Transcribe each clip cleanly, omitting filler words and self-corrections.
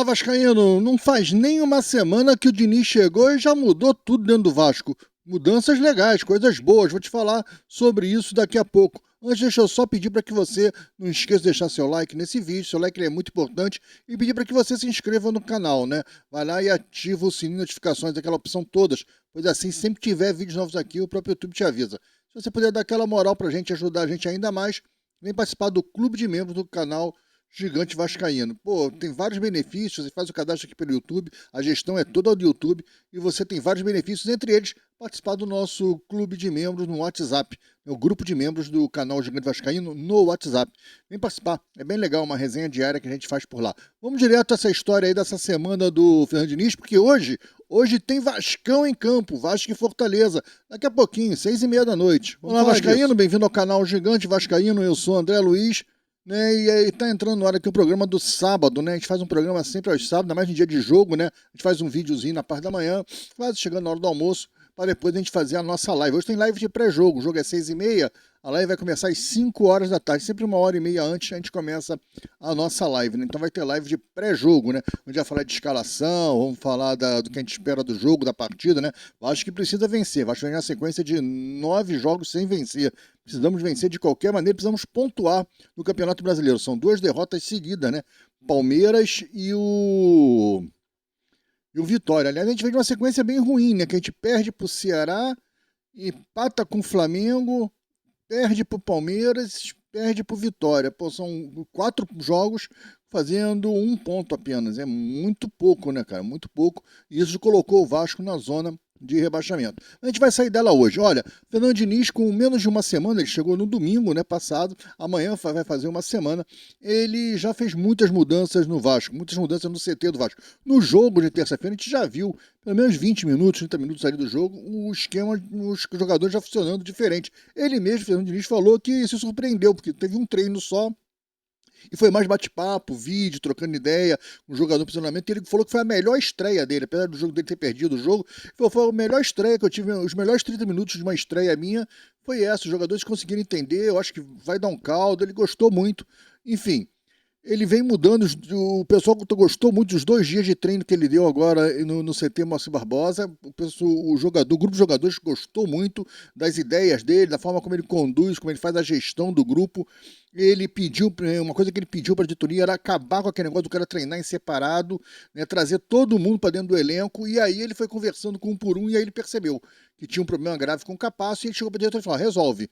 Fala, Vascaíno, não faz nem uma semana que o Diniz chegou e já mudou tudo dentro do Vasco. Mudanças legais, coisas boas, vou te falar sobre isso daqui a pouco. Antes, deixa eu só pedir para que você não esqueça de deixar seu like nesse vídeo, seu like é muito importante, e pedir para que você se inscreva no canal, né? Vai lá e ativa o sininho de notificações, aquela opção todas, pois assim, sempre que tiver vídeos novos aqui, o próprio YouTube te avisa. Se você puder dar aquela moral para a gente, ajudar a gente ainda mais, vem participar do clube de membros do canal Gigante Vascaíno. Pô, tem vários benefícios, você faz o cadastro aqui pelo YouTube, a gestão é toda do YouTube e você tem vários benefícios, entre eles participar do nosso clube de membros no WhatsApp, o grupo de membros do canal Gigante Vascaíno no WhatsApp. Vem participar, é bem legal, uma resenha diária que a gente faz por lá. Vamos direto a essa história aí dessa semana do Fernando Diniz, porque hoje tem Vascão em campo, Vasco e Fortaleza, daqui a pouquinho, 6h30 da noite. Olá, Vascaíno, bem-vindo ao canal Gigante Vascaíno, eu sou André Luiz. Né, e aí tá entrando no ar aqui o programa do sábado, né? A gente faz um programa sempre aos sábados, ainda mais no dia de jogo, né? A gente faz um videozinho na parte da manhã, quase chegando na hora do almoço, para depois a gente fazer a nossa live. Hoje tem live de pré-jogo, o jogo é 6h30, a live vai começar às 5 horas da tarde, sempre 1h30 antes a gente começa a nossa live, né? Então vai ter live de pré-jogo, né? Onde vai falar de escalação, vamos falar do que a gente espera do jogo, da partida, né? Acho que precisa vencer, vai chegar na sequência de 9 jogos sem vencer. Precisamos vencer de qualquer maneira, precisamos pontuar no Campeonato Brasileiro. São 2 derrotas seguidas, né? Palmeiras e o Vitória. Aliás, a gente vem de uma sequência bem ruim, né? Que a gente perde pro Ceará, empata com o Flamengo, perde pro Palmeiras, perde pro Vitória. Pô, são 4 jogos fazendo 1 ponto apenas. É muito pouco, né, cara? Muito pouco. E isso colocou o Vasco na zona de rebaixamento. A gente vai sair dela hoje. Olha, Fernando Diniz, com menos de uma semana, ele chegou no domingo, né, passado, amanhã vai fazer uma semana, ele já fez muitas mudanças no Vasco, muitas mudanças no CT do Vasco. No jogo de terça-feira, a gente já viu, pelo menos 20 minutos, 30 minutos ali do jogo, o esquema, os jogadores já funcionando diferente. Ele mesmo, Fernando Diniz, falou que se surpreendeu, porque teve um treino só, e foi mais bate-papo, vídeo, trocando ideia com o jogador no posicionamento. Ele falou que foi a melhor estreia dele, apesar do jogo dele ter perdido o jogo. Foi a melhor estreia que eu tive, os melhores 30 minutos de uma estreia minha foi essa. Os jogadores conseguiram entender, eu acho que vai dar um caldo, ele gostou muito. Enfim, ele vem mudando, o pessoal gostou muito dos 2 dias de treino que ele deu agora no CT Moacir Barbosa. O grupo de jogadores gostou muito das ideias dele, da forma como ele conduz, como ele faz a gestão do grupo. Ele pediu, uma coisa que ele pediu para a diretoria era acabar com aquele negócio do cara treinar em separado, né, trazer todo mundo para dentro do elenco, e aí ele foi conversando com um por um, e aí ele percebeu que tinha um problema grave com o Capasso, e ele chegou para a diretoria e falou, resolve.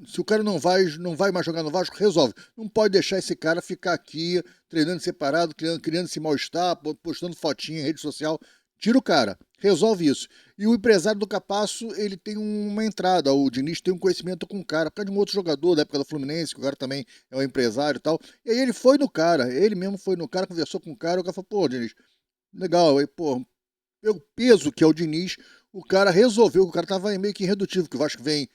Se o cara não vai mais jogar no Vasco, resolve. Não pode deixar esse cara ficar aqui treinando separado, criando esse mal-estar, postando fotinha em rede social. Tira o cara, resolve isso. E o empresário do Capasso, ele tem uma entrada, o Diniz tem um conhecimento com o cara, por causa de um outro jogador da época do Fluminense, que o cara também é um empresário e tal. E aí ele foi no cara, ele mesmo foi no cara, conversou com o cara falou, pô, Diniz, legal, aí, pô, pelo peso que é o Diniz, o cara resolveu, o cara tava meio que irredutível, que o Vasco vem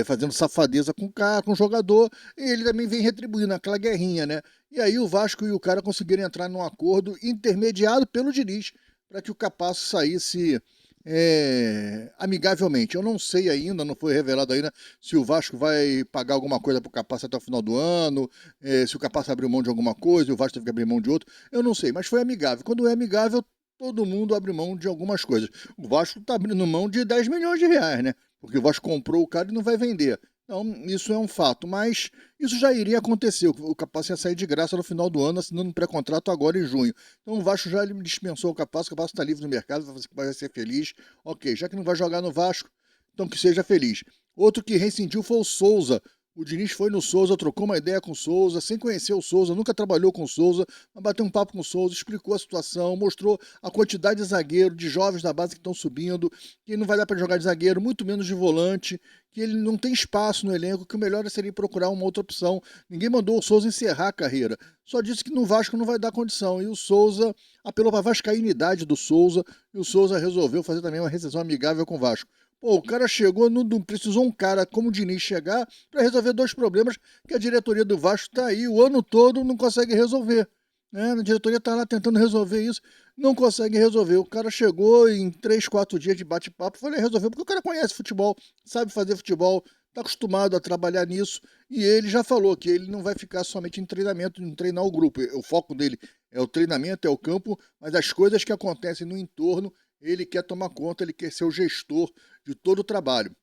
fazendo safadeza com o cara, com o jogador, e ele também vem retribuindo aquela guerrinha, né? E aí o Vasco e o cara conseguiram entrar num acordo intermediado pelo Diniz para que o Capasso saísse amigavelmente. Eu não sei ainda, não foi revelado ainda se o Vasco vai pagar alguma coisa para o Capasso até o final do ano, se o Capasso abriu mão de alguma coisa e o Vasco teve que abrir mão de outra. Eu não sei, mas foi amigável. Quando é amigável, todo mundo abre mão de algumas coisas. O Vasco está abrindo mão de 10 milhões de reais, né? Porque o Vasco comprou o cara e não vai vender. Então, isso é um fato, mas isso já iria acontecer. O Capasso ia sair de graça no final do ano, assinando um pré-contrato agora em junho. Então o Vasco já dispensou o Capasso está livre no mercado, vai ser feliz. Ok, já que não vai jogar no Vasco, então que seja feliz. Outro que rescindiu foi o Souza. O Diniz foi no Souza, trocou uma ideia com o Souza, sem conhecer o Souza, nunca trabalhou com o Souza, mas bateu um papo com o Souza, explicou a situação, mostrou a quantidade de zagueiro, de jovens da base que estão subindo, que não vai dar para jogar de zagueiro, muito menos de volante, que ele não tem espaço no elenco, que o melhor seria procurar uma outra opção. Ninguém mandou o Souza encerrar a carreira, só disse que no Vasco não vai dar condição, e o Souza apelou para a vascainidade do Souza, e o Souza resolveu fazer também uma rescisão amigável com o Vasco. Pô, o cara chegou, precisou um cara como o Diniz chegar para resolver 2 problemas que a diretoria do Vasco está aí o ano todo não consegue resolver. Né? A diretoria está lá tentando resolver isso, não consegue resolver. O cara chegou em 3, 4 dias de bate-papo, foi resolver, porque o cara conhece futebol, sabe fazer futebol, está acostumado a trabalhar nisso, e ele já falou que ele não vai ficar somente em treinamento, em treinar o grupo. O foco dele é o treinamento, é o campo, mas as coisas que acontecem no entorno, ele quer tomar conta, ele quer ser o gestor de todo o trabalho.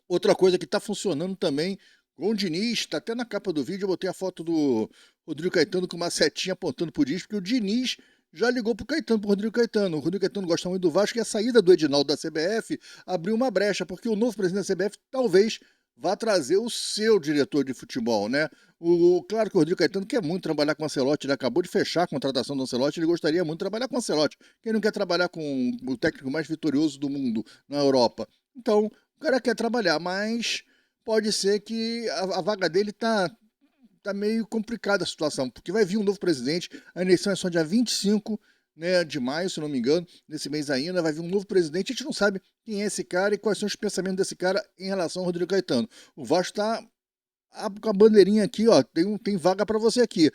Outra coisa que está funcionando também com o Diniz, está até na capa do vídeo, eu botei a foto do Rodrigo Caetano com uma setinha apontando pro Diniz, porque o Diniz já ligou pro Caetano, pro Rodrigo Caetano. O Rodrigo Caetano gosta muito do Vasco e a saída do Edinaldo da CBF abriu uma brecha, porque o novo presidente da CBF talvez vá trazer o seu diretor de futebol, né? Claro que o Rodrigo Caetano quer muito trabalhar com o Ancelotti, ele acabou de fechar a contratação do Ancelotti, ele gostaria muito de trabalhar com o Ancelotti. Quem não quer trabalhar com o técnico mais vitorioso do mundo na Europa? Então, o cara quer trabalhar, mas pode ser que a vaga dele tá meio complicada a situação, porque vai vir um novo presidente, a eleição é só dia 25, né, de maio, se não me engano, nesse mês ainda, vai vir um novo presidente, a gente não sabe quem é esse cara e quais são os pensamentos desse cara em relação ao Rodrigo Caetano. O Vasco tá com a bandeirinha aqui, ó, tem vaga para você aqui.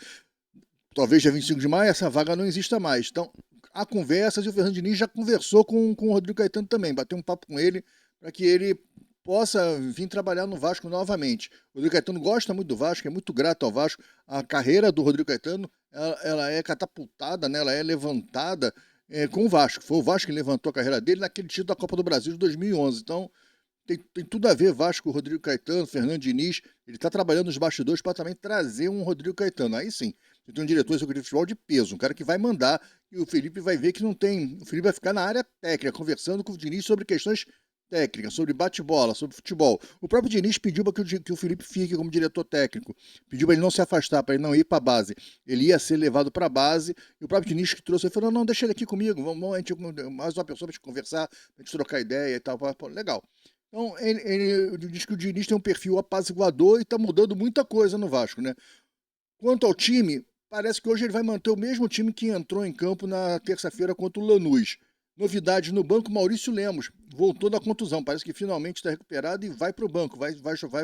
Talvez dia 25 de maio essa vaga não exista mais. Então, há conversas e o Fernando Diniz já conversou com o Rodrigo Caetano também, bateu um papo com ele para que ele possa vir trabalhar no Vasco novamente. O Rodrigo Caetano gosta muito do Vasco, é muito grato ao Vasco. A carreira do Rodrigo Caetano, ela é catapultada, né? Ela é levantada com o Vasco. Foi o Vasco que levantou a carreira dele naquele título da Copa do Brasil de 2011. Então, tem tudo a ver Vasco, Rodrigo Caetano, Fernando Diniz. Ele está trabalhando nos bastidores para também trazer um Rodrigo Caetano. Aí sim, você tem um diretor executivo de futebol de peso, um cara que vai mandar, e o Felipe vai ver que não tem. O Felipe vai ficar na área técnica, conversando com o Diniz sobre questões técnicas, sobre bate-bola, sobre futebol. O próprio Diniz pediu para que o Felipe fique como diretor técnico, pediu para ele não se afastar, para ele não ir para a base. Ele ia ser levado para a base, e o próprio Diniz que trouxe, ele falou: não, deixa ele aqui comigo, vamos a gente, mais uma pessoa para gente conversar, para a gente trocar ideia e tal. Pô, legal. Então, ele diz que o Diniz tem um perfil apaziguador e está mudando muita coisa no Vasco, né? Quanto ao time, parece que hoje ele vai manter o mesmo time que entrou em campo na terça-feira contra o Lanús. Novidade no banco, Maurício Lemos voltou da contusão, parece que finalmente está recuperado e vai para o banco, vai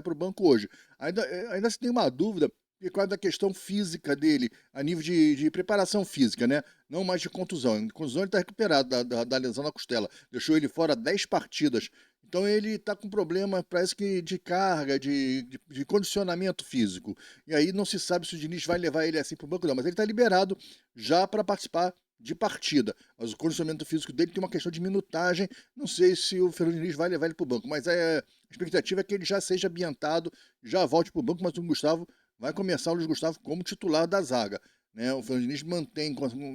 para o banco hoje. Ainda se tem uma dúvida por causa da questão física dele, a nível de preparação física, né? Não mais de contusão. Em contusão ele está recuperado da lesão na costela, deixou ele fora 10 partidas. Então ele está com problema, parece que de carga, de condicionamento físico. E aí não se sabe se o Diniz vai levar ele assim para o banco, não. Mas ele está liberado já para participar de partida. Mas o condicionamento físico dele tem uma questão de minutagem. Não sei se o Fernando Diniz vai levar ele para o banco, mas a expectativa é que ele já seja ambientado, já volte para o banco, mas o Gustavo vai começar o Luiz Gustavo como titular da zaga. Né? O Fernando Diniz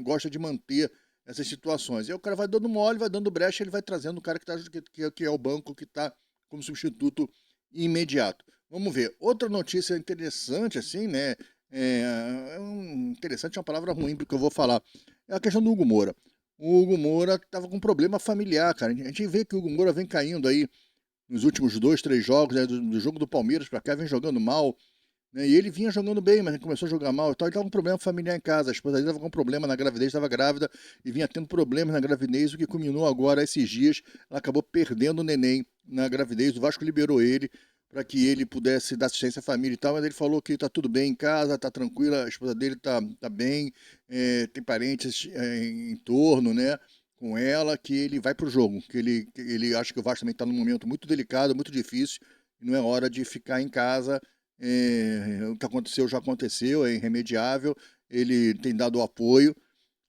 gosta de manter essas situações. E aí o cara vai dando mole, vai dando brecha, ele vai trazendo o cara que é o banco, que está como substituto imediato. Vamos ver. Outra notícia interessante, assim, né? Interessante é uma palavra ruim porque eu vou falar. É a questão do Hugo Moura. O Hugo Moura estava com um problema familiar, cara. A gente vê que o Hugo Moura vem caindo aí nos últimos 2, 3 jogos, né? Do jogo do Palmeiras para cá, vem jogando mal. Né? E ele vinha jogando bem, mas ele começou a jogar mal e tal. Ele estava com um problema familiar em casa. A esposa dele estava com um problema na gravidez, estava grávida e vinha tendo problemas na gravidez, o que culminou agora esses dias. Ela acabou perdendo o neném na gravidez. O Vasco liberou ele para que ele pudesse dar assistência à família e tal, mas ele falou que está tudo bem em casa, está tranquila, a esposa dele tá bem, tem parentes em torno, né? Com ela, que ele vai para o jogo, que ele acha que o Vasco também está num momento muito delicado, muito difícil, e não é hora de ficar em casa. O que aconteceu já aconteceu, é irremediável, ele tem dado o apoio,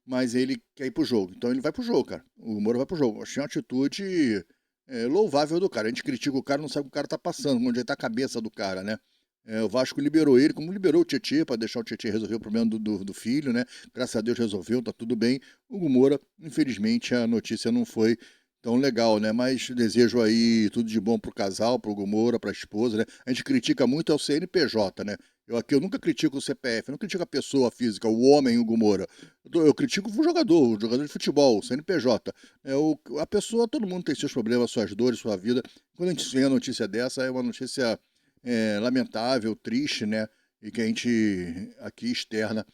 mas ele quer ir pro jogo. Então ele vai pro jogo, cara. O Moura vai pro jogo. Achei uma atitude louvável do cara. A gente critica o cara, não sabe o que o cara tá passando, onde tá a cabeça do cara, né? O Vasco liberou ele, como liberou o Tietê, para deixar o Tietê resolver o problema do filho, né? Graças a Deus resolveu, tá tudo bem. O Hugo Moura, infelizmente, a notícia não foi tão legal, né? Mas desejo aí tudo de bom pro casal, pro Hugo Moura, pra esposa, né? A gente critica muito o CNPJ, né? Eu nunca critico o CPF, eu não critico a pessoa física, o homem Hugo Moura. Eu critico o jogador de futebol, o CNPJ. A pessoa, todo mundo tem seus problemas, suas dores, sua vida. Quando a gente vê a notícia dessa, é uma notícia lamentável, triste, né? E que a gente aqui externa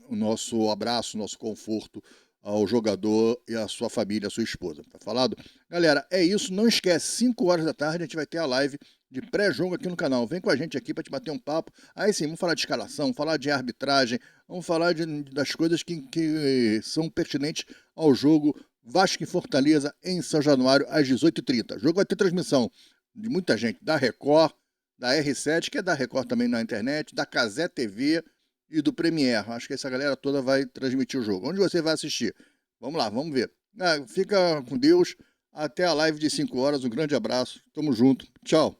o nosso abraço, o nosso conforto ao jogador e à sua família, à sua esposa. Tá falado? Galera, é isso. Não esquece, 5 horas da tarde a gente vai ter a live de pré-jogo aqui no canal. Vem com a gente aqui para te bater um papo. Aí sim, vamos falar de escalação, vamos falar de arbitragem, vamos falar das coisas que são pertinentes ao jogo Vasco e Fortaleza em São Januário às 18h30. O jogo vai ter transmissão de muita gente, da Record, da R7, que é da Record também na internet, da Cazé TV e do Premiere. Acho que essa galera toda vai transmitir o jogo. Onde você vai assistir? Vamos lá, vamos ver. Fica com Deus. Até a live de 5 horas. Um grande abraço. Tamo junto. Tchau.